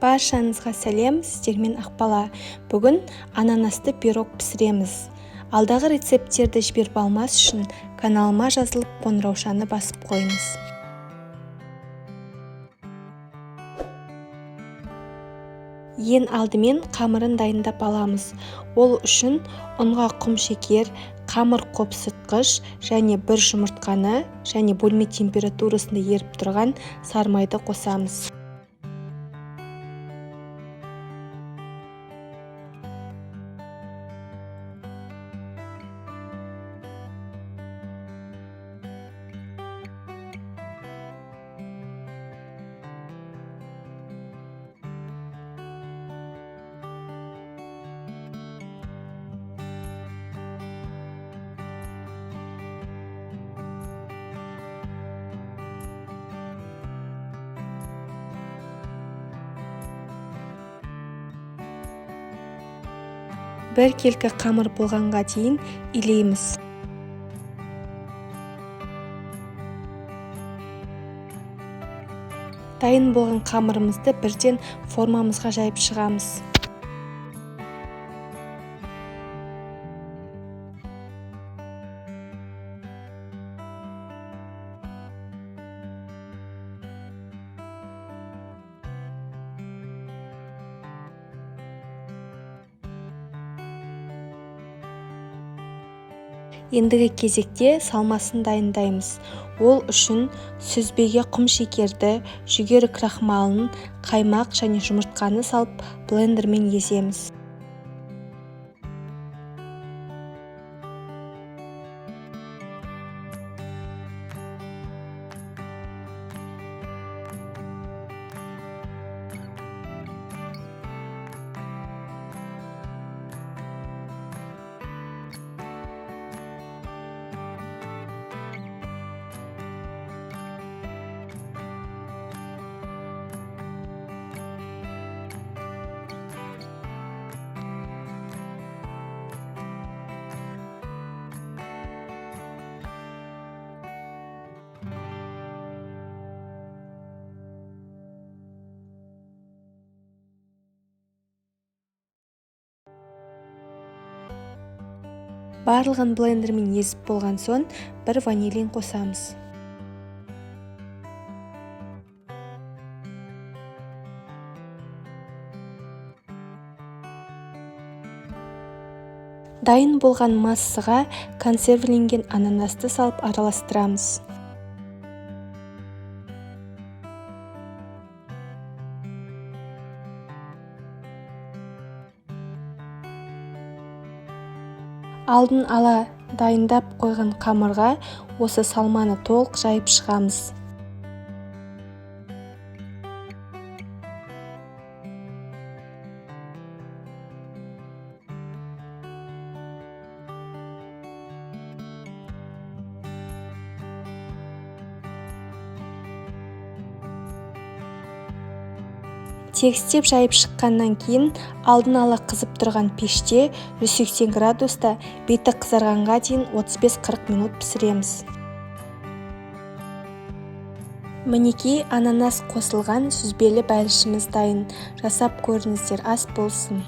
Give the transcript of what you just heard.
Баршаңызға сәлем, сіздермен Ақбала. Бүгін ананасты пирог пісіреміз. Алдағы рецепттерді жіберіп алмас үшін каналыма жазылып қоңыраушаны басып қойыңыз. Ең алдымен қамырын дайындап аламыз. Ол үшін ұнға құм шекер, қамыр қопсытқыш және бір жұмыртқаны және бөлме температурасында еріп тұрған сары майды қосамыз. Бір келкі қамыр болғанға дейін илейміз. Дайын болған қамырымызды бірден формамызға жайып шығамыз. Ендігі кезекте салмасын дайындаймыз. Ол үшін сүзбеге құм шекерді, жүгері крахмалын, қаймақ және жұмыртқаны салып блендермен еземіз. Барлығын блендермен езіп болған соң, бір ванилин қосамыз. Дайын болған массаға консервіленген ананасты салып араластырамыз. Алдын ала дайындап қойған қамырға осы салманы толық жайып шығамыз. Тегістеп жайып шыққаннан кейін алдын ала қызып тұрған пеште 180 градуста беті қызарғанға дейін 35-40 минут пісіреміз. Мінекей ананас қосылған сүзбелі бәлішіміз дайын. Жасап көріңіздер, ас болсын.